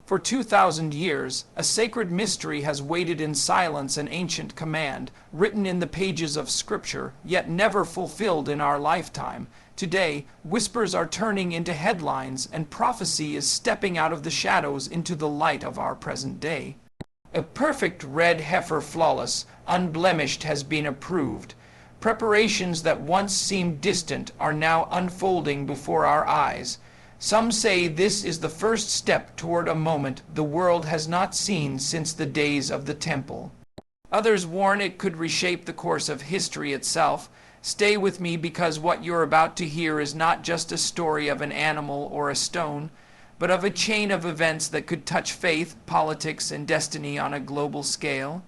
For 2,000 years, a sacred mystery has waited in silence, an ancient command, written in the pages of Scripture, yet never fulfilled in our lifetime. Today, whispers are turning into headlines, and prophecy is stepping out of the shadows into the light of our present day. A perfect red heifer, flawless, unblemished, has been approved. Preparations that once seemed distant are now unfolding before our eyes. Some say this is the first step toward a moment the world has not seen since the days of the temple. Others warn it could reshape the course of history itself. Stay with me, because what you're about to hear is not just a story of an animal or a stone, but of a chain of events that could touch faith, politics, and destiny on a global scale.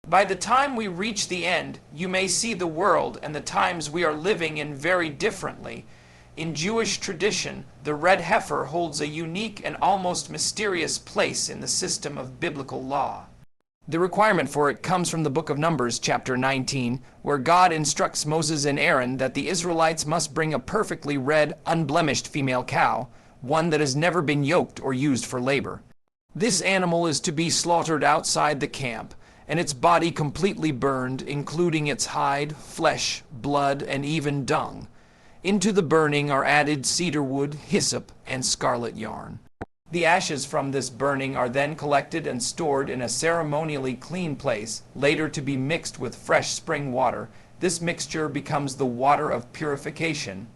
By the time we reach the end, you may see the world and the times we are living in very differently. In Jewish tradition, the red heifer holds a unique and almost mysterious place in the system of biblical law. The requirement for it comes from the book of Numbers, chapter 19, where God instructs Moses and Aaron that the Israelites must bring a perfectly red, unblemished female cow, one that has never been yoked or used for labor. This animal is to be slaughtered outside the camp, and its body completely burned, including its hide, flesh, blood, and even dung. Into the burning are added cedar wood, hyssop, and scarlet yarn. The ashes from this burning are then collected and stored in a ceremonially clean place, later to be mixed with fresh spring water. This mixture becomes the water of purification,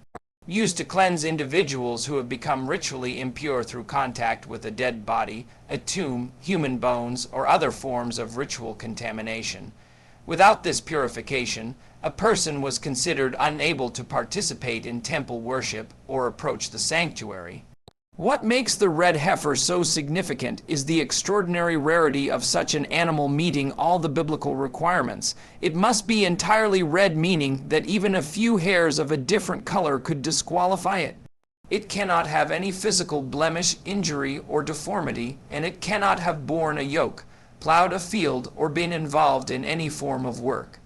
used to cleanse individuals who have become ritually impure through contact with a dead body, a tomb, human bones, or other forms of ritual contamination. Without this purification, a person was considered unable to participate in temple worship or approach the sanctuary. What makes the red heifer so significant is the extraordinary rarity of such an animal meeting all the biblical requirements. It must be entirely red, meaning that even a few hairs of a different color could disqualify it. It cannot have any physical blemish, injury, or deformity, and it cannot have borne a yoke, plowed a field, or been involved in any form of work.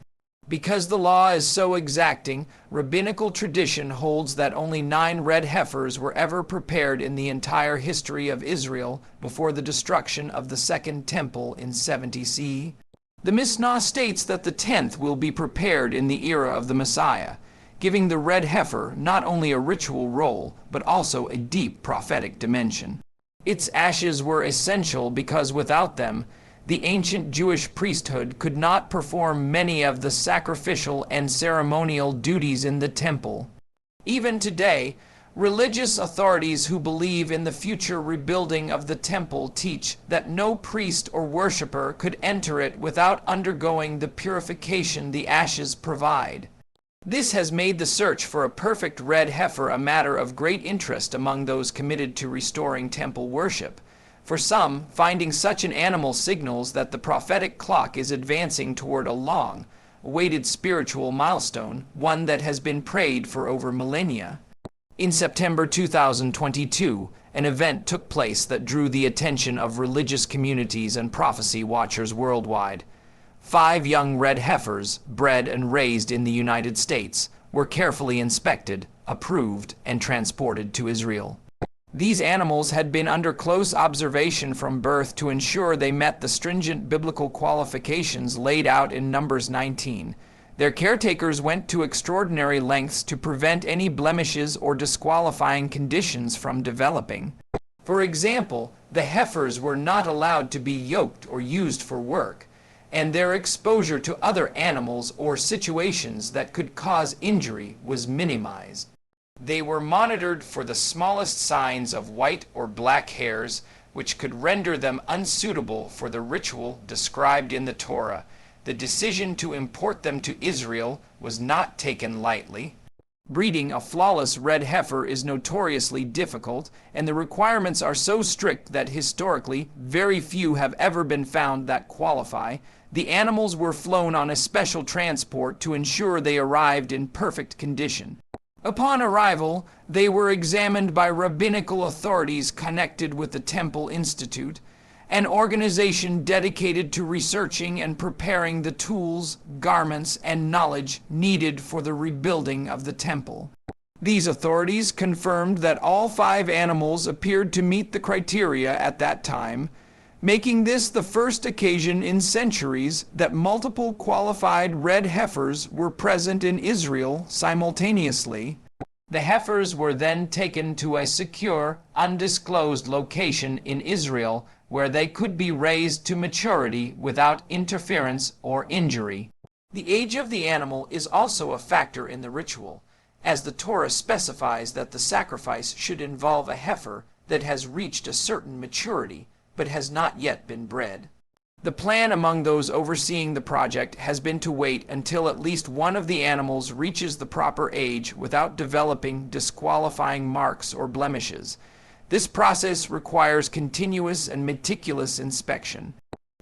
Because the law is so exacting, rabbinical tradition holds that only 9 red heifers were ever prepared in the entire history of Israel before the destruction of the Second Temple in 70 CE. The Mishnah states that the 10th will be prepared in the era of the Messiah, giving the red heifer not only a ritual role, but also a deep prophetic dimension. Its ashes were essential because without them, the ancient Jewish priesthood could not perform many of the sacrificial and ceremonial duties in the temple. Even today, religious authorities who believe in the future rebuilding of the temple teach that no priest or worshiper could enter it without undergoing the purification the ashes provide. This has made the search for a perfect red heifer a matter of great interest among those committed to restoring temple worship. For some, finding such an animal signals that the prophetic clock is advancing toward a long, awaited spiritual milestone, one that has been prayed for over millennia. In September 2022, an event took place that drew the attention of religious communities and prophecy watchers worldwide. 5 young red heifers, bred and raised in the United States, were carefully inspected, approved, and transported to Israel. These animals had been under close observation from birth to ensure they met the stringent biblical qualifications laid out in Numbers 19. Their caretakers went to extraordinary lengths to prevent any blemishes or disqualifying conditions from developing. For example, the heifers were not allowed to be yoked or used for work, and their exposure to other animals or situations that could cause injury was minimized. They were monitored for the smallest signs of white or black hairs, which could render them unsuitable for the ritual described in the Torah. The decision to import them to Israel was not taken lightly. Breeding a flawless red heifer is notoriously difficult, and the requirements are so strict that historically very few have ever been found that qualify. The animals were flown on a special transport to ensure they arrived in perfect condition. Upon arrival, they were examined by rabbinical authorities connected with the Temple Institute, an organization dedicated to researching and preparing the tools, garments, and knowledge needed for the rebuilding of the temple. These authorities confirmed that all 5 animals appeared to meet the criteria at that time, making this the first occasion in centuries that multiple qualified red heifers were present in Israel simultaneously. The heifers were then taken to a secure, undisclosed location in Israel where they could be raised to maturity without interference or injury. The age of the animal is also a factor in the ritual, as the Torah specifies that the sacrifice should involve a heifer that has reached a certain maturity but has not yet been bred. The plan among those overseeing the project has been to wait until at least one of the animals reaches the proper age without developing disqualifying marks or blemishes. This process requires continuous and meticulous inspection.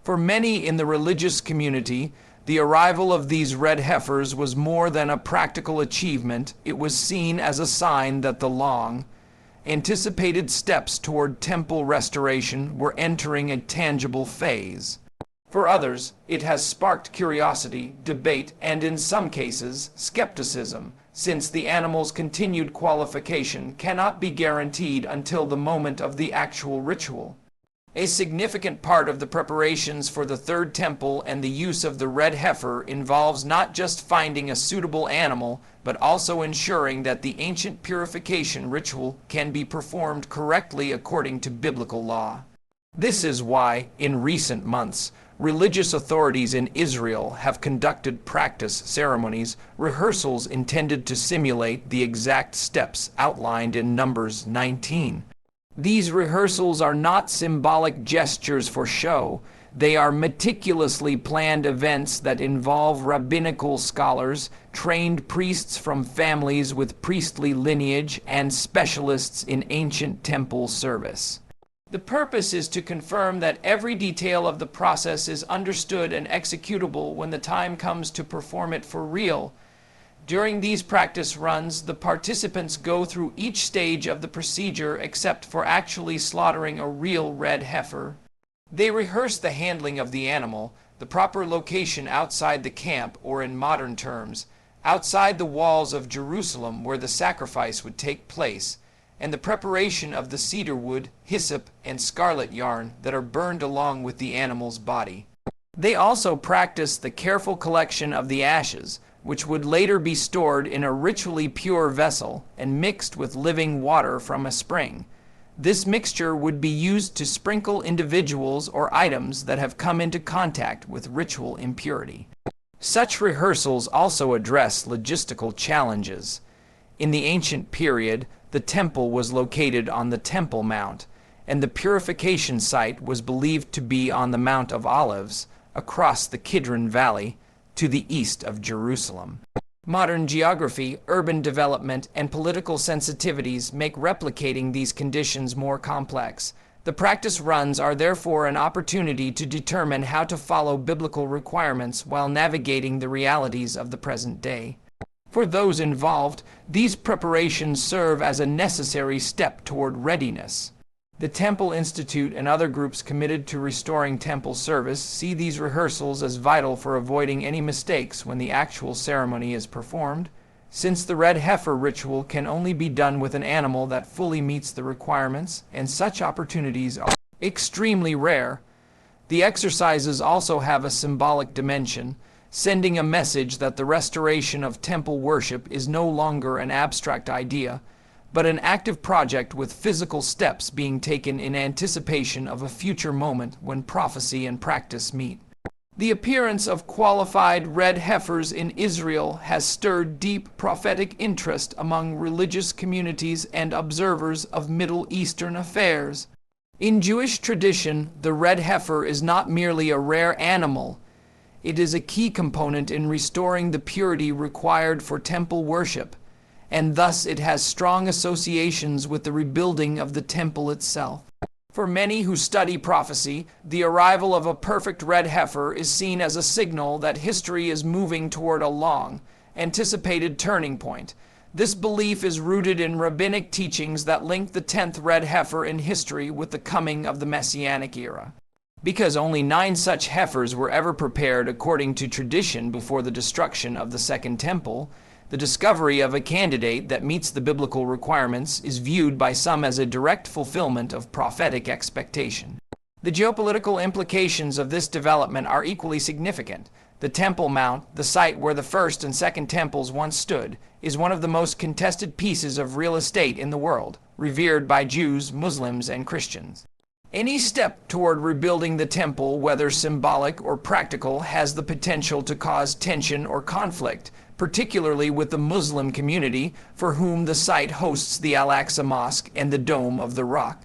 For many in the religious community, the arrival of these red heifers was more than a practical achievement. It was seen as a sign that the long anticipated steps toward temple restoration were entering a tangible phase. For others, it has sparked curiosity, debate, and in some cases, skepticism, since the animal's continued qualification cannot be guaranteed until the moment of the actual ritual. A significant part of the preparations for the third temple and the use of the red heifer involves not just finding a suitable animal, but also ensuring that the ancient purification ritual can be performed correctly according to biblical law. This is why, in recent months, religious authorities in Israel have conducted practice ceremonies, rehearsals intended to simulate the exact steps outlined in Numbers 19. These rehearsals are not symbolic gestures for show. They are meticulously planned events that involve rabbinical scholars, trained priests from families with priestly lineage, and specialists in ancient temple service. The purpose is to confirm that every detail of the process is understood and executable when the time comes to perform it for real. During these practice runs, the participants go through each stage of the procedure except for actually slaughtering a real red heifer. They rehearse the handling of the animal, the proper location outside the camp, or in modern terms, outside the walls of Jerusalem where the sacrifice would take place, and the preparation of the cedar wood, hyssop, and scarlet yarn that are burned along with the animal's body. They also practice the careful collection of the ashes, which would later be stored in a ritually pure vessel and mixed with living water from a spring. This mixture would be used to sprinkle individuals or items that have come into contact with ritual impurity. Such rehearsals also address logistical challenges. In the ancient period, the temple was located on the Temple Mount, and the purification site was believed to be on the Mount of Olives, across the Kidron Valley, to the east of Jerusalem. Modern geography, urban development, and political sensitivities make replicating these conditions more complex. The practice runs are therefore an opportunity to determine how to follow biblical requirements while navigating the realities of the present day. For those involved, these preparations serve as a necessary step toward readiness. The Temple Institute and other groups committed to restoring temple service see these rehearsals as vital for avoiding any mistakes when the actual ceremony is performed. Since the red heifer ritual can only be done with an animal that fully meets the requirements, and such opportunities are extremely rare, the exercises also have a symbolic dimension, sending a message that the restoration of temple worship is no longer an abstract idea, but an active project with physical steps being taken in anticipation of a future moment when prophecy and practice meet. The appearance of qualified red heifers in Israel has stirred deep prophetic interest among religious communities and observers of Middle Eastern affairs. In Jewish tradition, the red heifer is not merely a rare animal. It is a key component in restoring the purity required for temple worship, and thus it has strong associations with the rebuilding of the temple itself. For many who study prophecy, the arrival of a perfect red heifer is seen as a signal that history is moving toward a long, anticipated turning point. This belief is rooted in rabbinic teachings that link the 10th red heifer in history with the coming of the Messianic era. Because only 9 such heifers were ever prepared according to tradition before the destruction of the Second Temple, The discovery of a candidate that meets the biblical requirements is viewed by some as a direct fulfillment of prophetic expectation. The geopolitical implications of this development are equally significant. The Temple Mount, the site where the first and second temples once stood, is one of the most contested pieces of real estate in the world, revered by Jews, Muslims, and Christians. Any step toward rebuilding the temple, whether symbolic or practical, has the potential to cause tension or conflict, particularly with the Muslim community, for whom the site hosts the Al-Aqsa Mosque and the Dome of the Rock.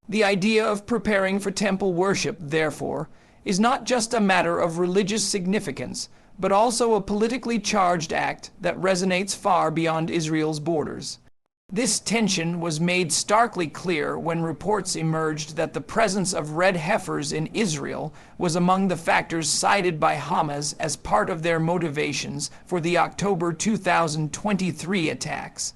The idea of preparing for temple worship, therefore, is not just a matter of religious significance, but also a politically charged act that resonates far beyond Israel's borders. This tension was made starkly clear when reports emerged that the presence of red heifers in Israel was among the factors cited by Hamas as part of their motivations for the October 2023 attacks.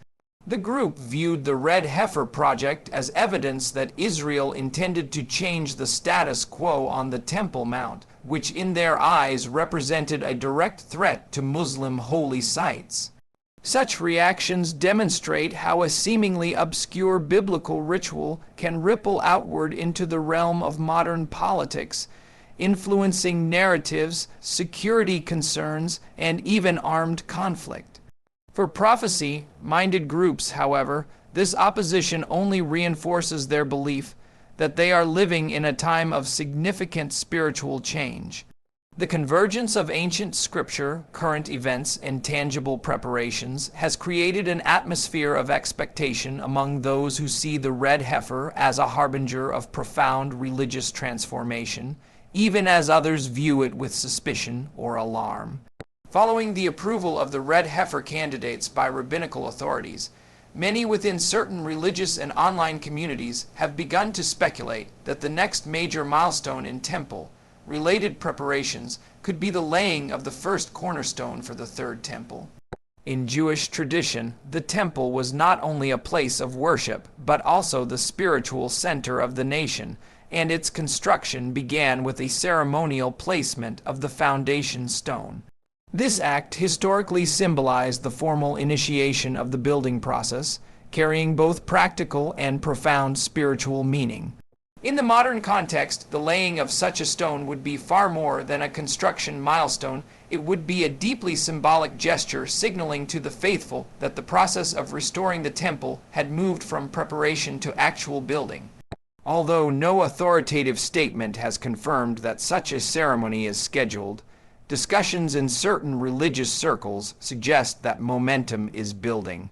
The group viewed the Red Heifer project as evidence that Israel intended to change the status quo on the Temple Mount, which in their eyes represented a direct threat to Muslim holy sites. Such reactions demonstrate how a seemingly obscure biblical ritual can ripple outward into the realm of modern politics, influencing narratives, security concerns, and even armed conflict. For prophecy-minded groups, however, this opposition only reinforces their belief that they are living in a time of significant spiritual change. The convergence of ancient scripture, current events, and tangible preparations has created an atmosphere of expectation among those who see the red heifer as a harbinger of profound religious transformation, even as others view it with suspicion or alarm. Following the approval of the red heifer candidates by rabbinical authorities, many within certain religious and online communities have begun to speculate that the next major milestone in temple-related preparations could be the laying of the first cornerstone for the third temple. In Jewish tradition, the temple was not only a place of worship, but also the spiritual center of the nation, and its construction began with a ceremonial placement of the foundation stone. This act historically symbolized the formal initiation of the building process, carrying both practical and profound spiritual meaning. In the modern context, the laying of such a stone would be far more than a construction milestone. It would be a deeply symbolic gesture signaling to the faithful that the process of restoring the temple had moved from preparation to actual building. Although no authoritative statement has confirmed that such a ceremony is scheduled, discussions in certain religious circles suggest that momentum is building.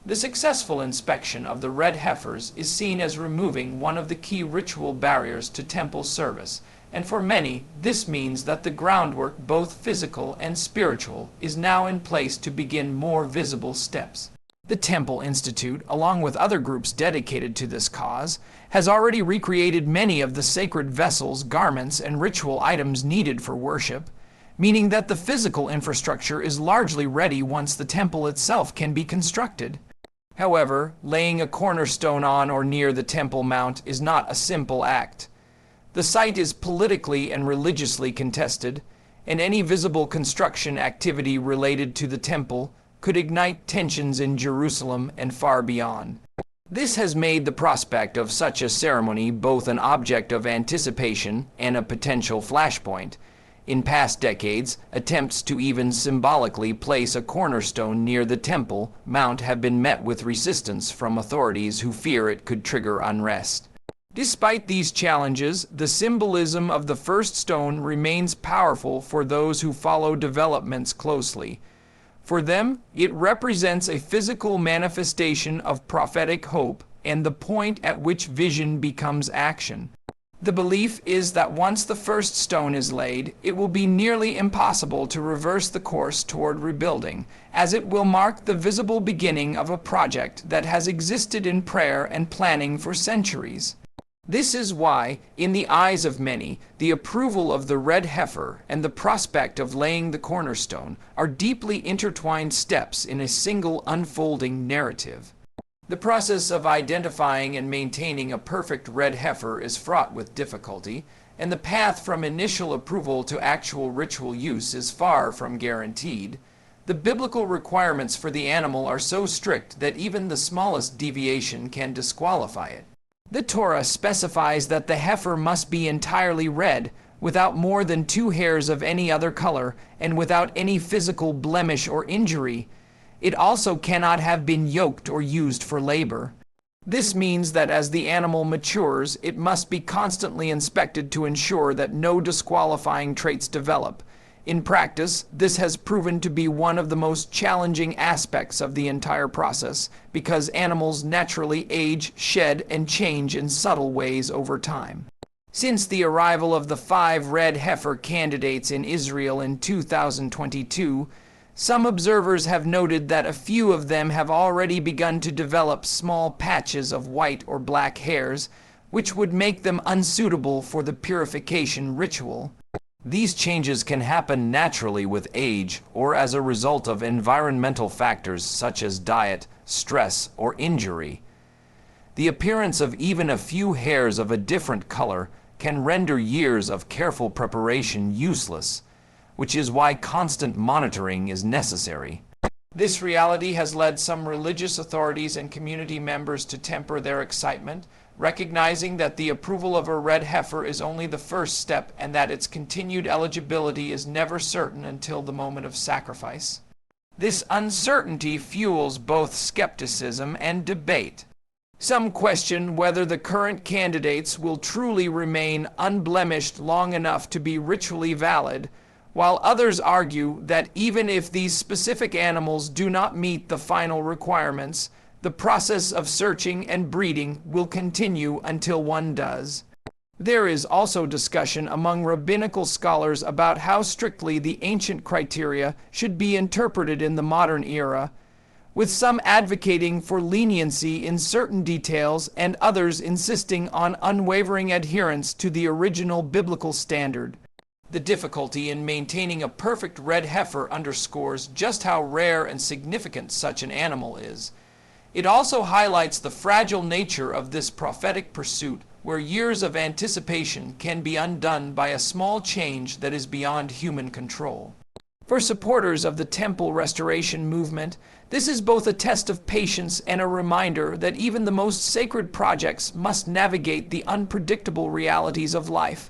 The successful inspection of the red heifers is seen as removing one of the key ritual barriers to temple service, and for many, this means that the groundwork, both physical and spiritual, is now in place to begin more visible steps. The Temple Institute, along with other groups dedicated to this cause, has already recreated many of the sacred vessels, garments, and ritual items needed for worship, meaning that the physical infrastructure is largely ready once the temple itself can be constructed. However, laying a cornerstone on or near the Temple Mount is not a simple act. The site is politically and religiously contested, and any visible construction activity related to the temple could ignite tensions in Jerusalem and far beyond. This has made the prospect of such a ceremony both an object of anticipation and a potential flashpoint. In past decades, attempts to even symbolically place a cornerstone near the Temple Mount have been met with resistance from authorities who fear it could trigger unrest. Despite these challenges, the symbolism of the first stone remains powerful for those who follow developments closely. For them, it represents a physical manifestation of prophetic hope and the point at which vision becomes action. The belief is that once the first stone is laid, it will be nearly impossible to reverse the course toward rebuilding, as it will mark the visible beginning of a project that has existed in prayer and planning for centuries. This is why, in the eyes of many, the approval of the red heifer and the prospect of laying the cornerstone are deeply intertwined steps in a single unfolding narrative. The process of identifying and maintaining a perfect red heifer is fraught with difficulty, and the path from initial approval to actual ritual use is far from guaranteed. The The biblical requirements for the animal are so strict that even the smallest deviation can disqualify it. The Torah specifies that the heifer must be entirely red, without more than 2 hairs of any other color, and without any physical blemish or injury. It also cannot have been yoked or used for labor. This means that as the animal matures, it must be constantly inspected to ensure that no disqualifying traits develop. In practice, this has proven to be one of the most challenging aspects of the entire process, because animals naturally age, shed, and change in subtle ways over time. Since the arrival of the 5 red heifer candidates in Israel in 2022, some observers have noted that a few of them have already begun to develop small patches of white or black hairs, which would make them unsuitable for the purification ritual. These changes can happen naturally with age or as a result of environmental factors such as diet, stress, or injury. The appearance of even a few hairs of a different color can render years of careful preparation useless, which is why constant monitoring is necessary. This reality has led some religious authorities and community members to temper their excitement, recognizing that the approval of a red heifer is only the first step and that its continued eligibility is never certain until the moment of sacrifice. This uncertainty fuels both skepticism and debate. Some question whether the current candidates will truly remain unblemished long enough to be ritually valid, while others argue that even if these specific animals do not meet the final requirements, the process of searching and breeding will continue until one does. There is also discussion among rabbinical scholars about how strictly the ancient criteria should be interpreted in the modern era, with some advocating for leniency in certain details and others insisting on unwavering adherence to the original biblical standard. The difficulty in maintaining a perfect red heifer underscores just how rare and significant such an animal is. It also highlights the fragile nature of this prophetic pursuit, where years of anticipation can be undone by a small change that is beyond human control. For supporters of the temple restoration movement, this is both a test of patience and a reminder that even the most sacred projects must navigate the unpredictable realities of life.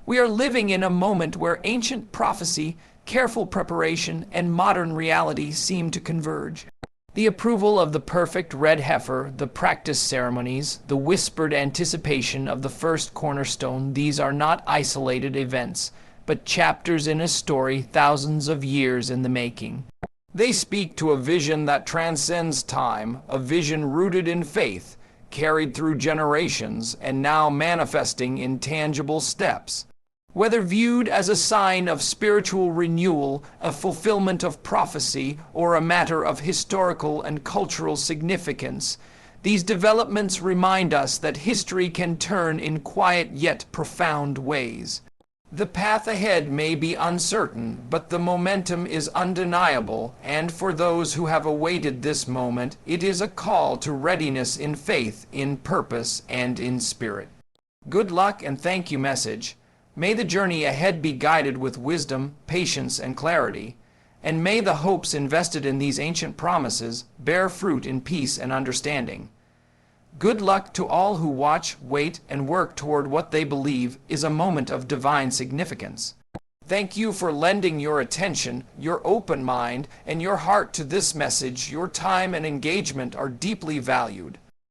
We are living in a moment where ancient prophecy, careful preparation, and modern reality seem to converge. The approval of the perfect red heifer, the practice ceremonies, the whispered anticipation of the first cornerstone, these are not isolated events, but chapters in a story thousands of years in the making. They speak to a vision that transcends time, a vision rooted in faith, carried through generations, and now manifesting in tangible steps. Whether viewed as a sign of spiritual renewal, a fulfillment of prophecy, or a matter of historical and cultural significance, these developments remind us that history can turn in quiet yet profound ways. The path ahead may be uncertain, but the momentum is undeniable, and for those who have awaited this moment, it is a call to readiness in faith, in purpose, and in spirit. Good luck and thank you message. May the journey ahead be guided with wisdom, patience, and clarity, and may the hopes invested in these ancient promises bear fruit in peace and understanding. Good luck to all who watch, wait, and work toward what they believe is a moment of divine significance. Thank you for lending your attention, your open mind, and your heart to this message. Your time and engagement are deeply valued.